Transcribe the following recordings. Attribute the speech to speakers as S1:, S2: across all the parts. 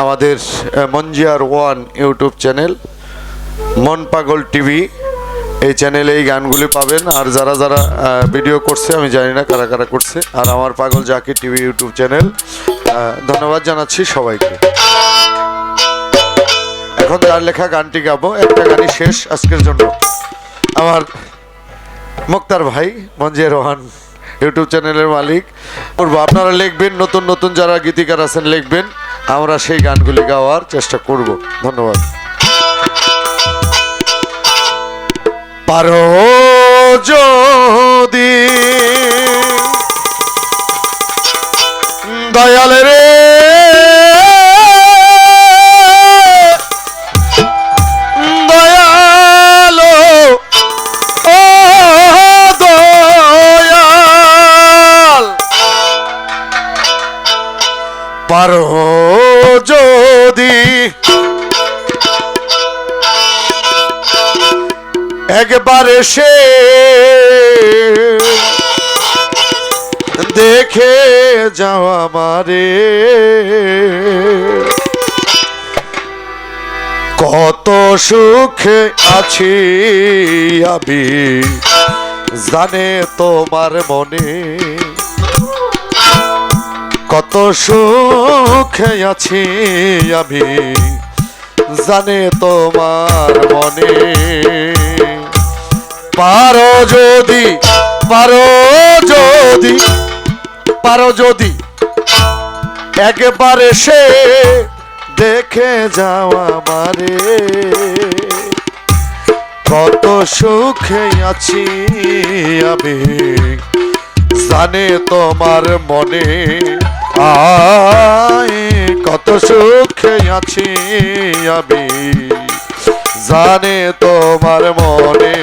S1: আমাদের মঞ্জিয়ার one YouTube channel, মন পাগল টিভি, এই চ্যানেলে এই গানগুলি পাবেন। আর যারা যারা ভিডিও করছে আমি জানি না কারা কারা করছে, আর আমার পাগল জাকির টিভি ইউটিউব চ্যানেল, ধন্যবাদ জানাচ্ছি সবাইকে। এখন যার লেখা গানটি গাবো, একটা গানই শেষ আজকের জন্য। আমার মুক্তার ভাই মঞ্জিয়ার ওয়ান ইউটিউব চ্যানেলের মালিক করবো, আপনারা লিখবেন, নতুন নতুন যারা গীতিকার আছেন লিখবেন, আমরা সেই গানগুলি গাওয়ার চেষ্টা করব। ধন্যবাদ। পারো যদি দয়াল রে দয়াল, ও দয়াল, পারো যদি একবার এসে দেখে যাও আমারে, কত সুখে আছি আমি জানে তোমার মনে, কত সুখে আছি আমি জানে তোমার মনে। পারো যদি, পারো যদি, পারো যদি একবার এসে দেখে যাও আমারে, কত সুখে আছি আমি জানে তোমার মনে, আয় কত সুখে আছি আমি জানে তোমার মনে।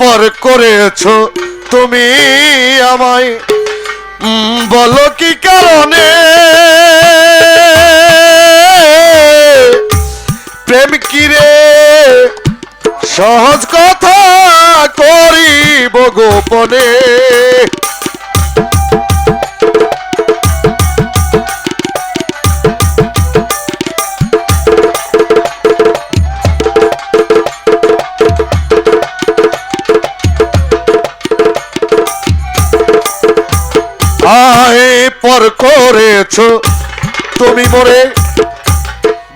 S1: পর করেছো তুমি আমায়, বলো কি কারণে, প্রেম কিরে সহজ কথা করিব গোপনে, পর করেছো তুমি মোরে,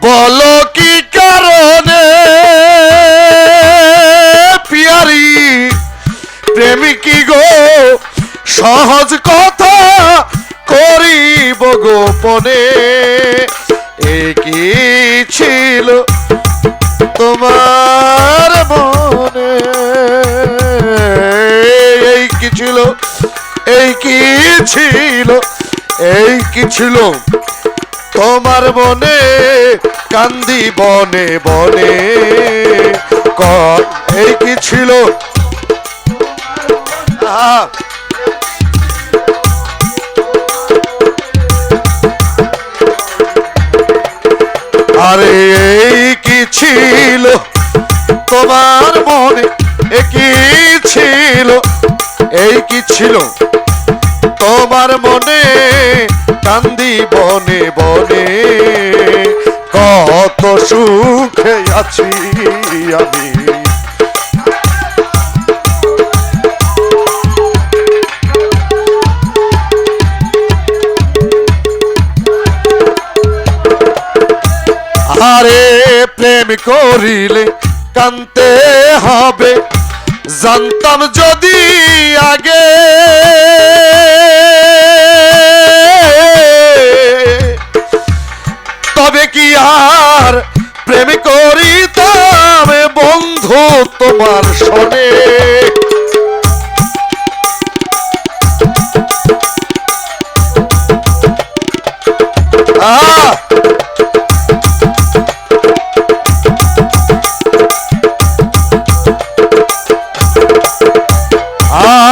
S1: বলো কি কারণে, পিয়ারি প্রেমিকি গো সহজ কথা করিব গোপনে, এই কি ছিল তোমার মনে, এই কি ছিল, এই কি ছিল, এই কি ছিল তোমার মনে, কান্দি বনে বনে, এই কি ছিল, আরে এই কি ছিল তোমার মনে, এই কি ছিল, এই কি ছিল তোমার মনে, কান্দি বনে বনে, কত সুখে আছি আমি আরে প্রেম করিলে কানতে হবে, জানতাম যদি আগে তবে কি আর প্রেম করিতাম বন্ধু তোমার শোনে।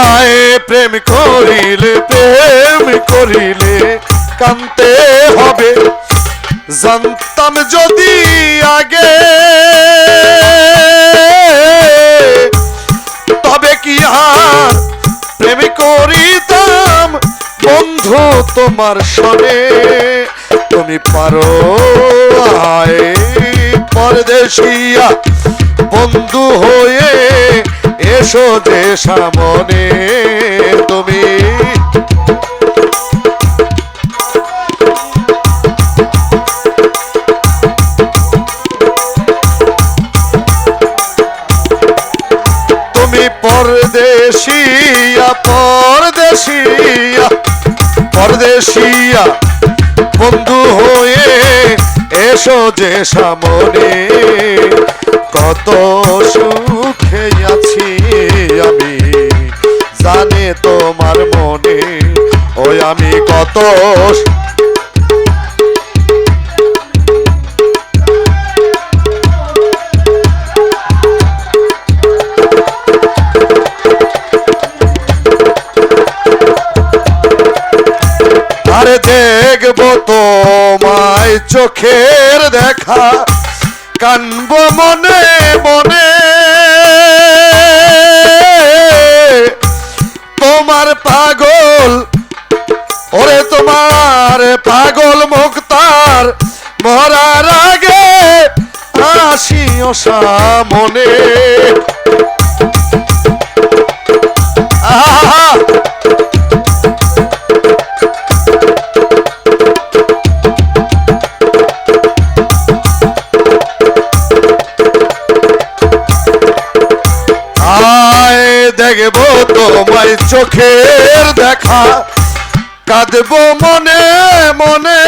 S1: আয় প্রেম করিলে কানতে হবে, জানতাম যদি আগে তবে কি আর প্রেম করিতাম বন্ধু তোমার শোনে। তুমি পারো আয় পরদেশিয়া বন্ধু হয়ে এসো যে সামনে। তুমি পরদেশিয়া বন্ধু হয়ে এসো যে সামনে। কত সুখে আছি আমি জানে তোমার মনে, ওই আমি কত আরে দেখবো তোমায় চোখের দেখা, কানবো মনে মনে তোমার পাগল ওরে তোমার পাগল মুক্তার মরার আগে আসিও সামনে। আহা দেখবো তোমায় চোখের দেখা, কাঁদবো মনে মনে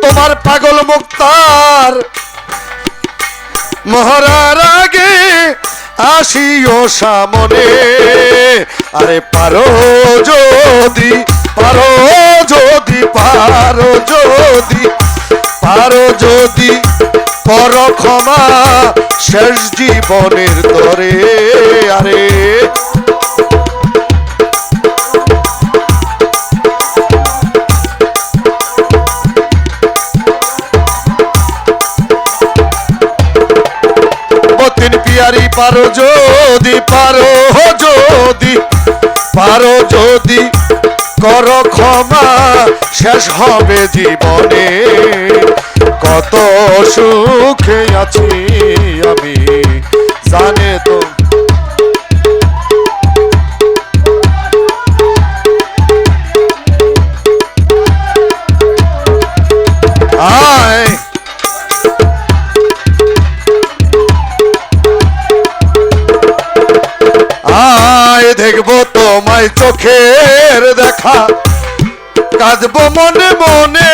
S1: তোমার পাগল মুক্তার মহরার আগে আসিও সামনে। আরে পারো যদি পারো যদি পারো যদি পারো যদি পর ক্ষমা শেষ জীবনের তরে। আরে মতিন পিয়ারি পারো যদি পারো যদি পারো যদি কর ক্ষমা শেষ হবে জীবনে। কত সুখে আছি আমি জানে তো আয় আয় দেখবো তোমায় চোখের দেখা, কাঁদবো মনে মনে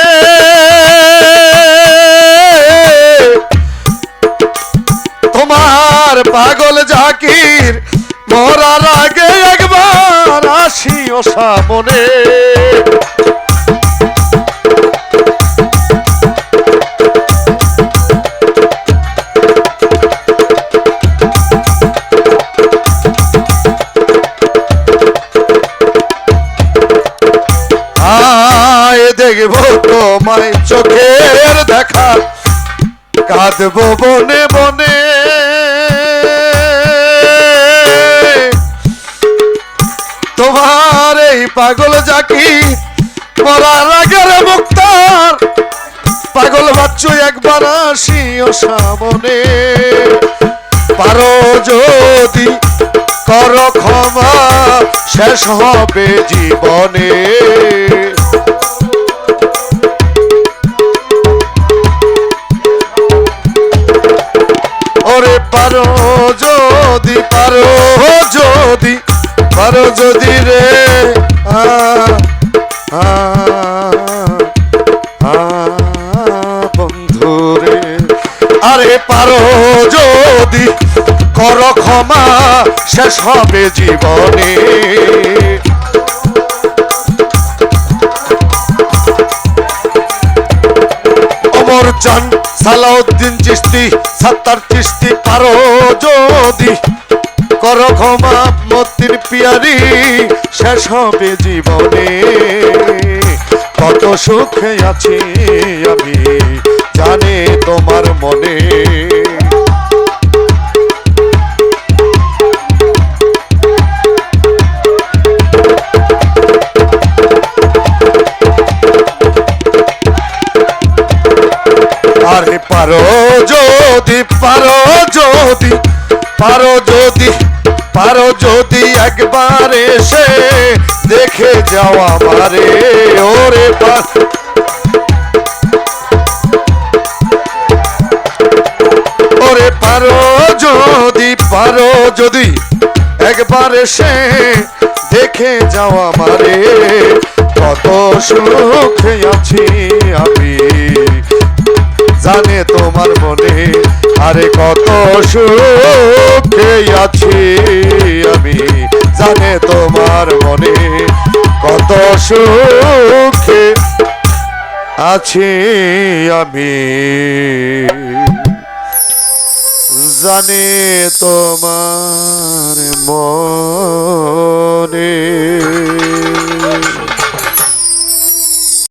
S1: তোমার পাগল জাকির মরার আগে একবার আসিও সামনে। আয় দেখবো তোমায় চোখের দেখা, কাঁদবো বনে বনে তোমার এই পাগল জাকি মরার আগের মুক্তার পাগল বাচ্চু একবার আসিও সামনে। পারো যদি কর ক্ষমা শেষ হবে জীবনে। পারো যদি রে বন্ধু রে, আরে পারো যদি করো ক্ষমা, শেষ হবে জীবনে। ওমর চান সালাউদ্দিন চিশতি, সাত্তার চিশতি, পারো যদি করো ক্ষমা মতির পিয়ারি, শেষ হবে জীবনে। কত সুখে আছি আমি জানে তোমার মনে, আরে পারো যদি পারো যদি পারো যদি পারো যদি একবার এসে দেখে যাও আমারে, ওরে ওরে পারো যদি একবার এসে দেখে যাও আমারে, কত সুখে আছি আমি জানে তোমার মনে, আরে কত সুখে আছি আমি জানে তোমার মনে, কত সুখে আছি আমি জানে তোমার মনে।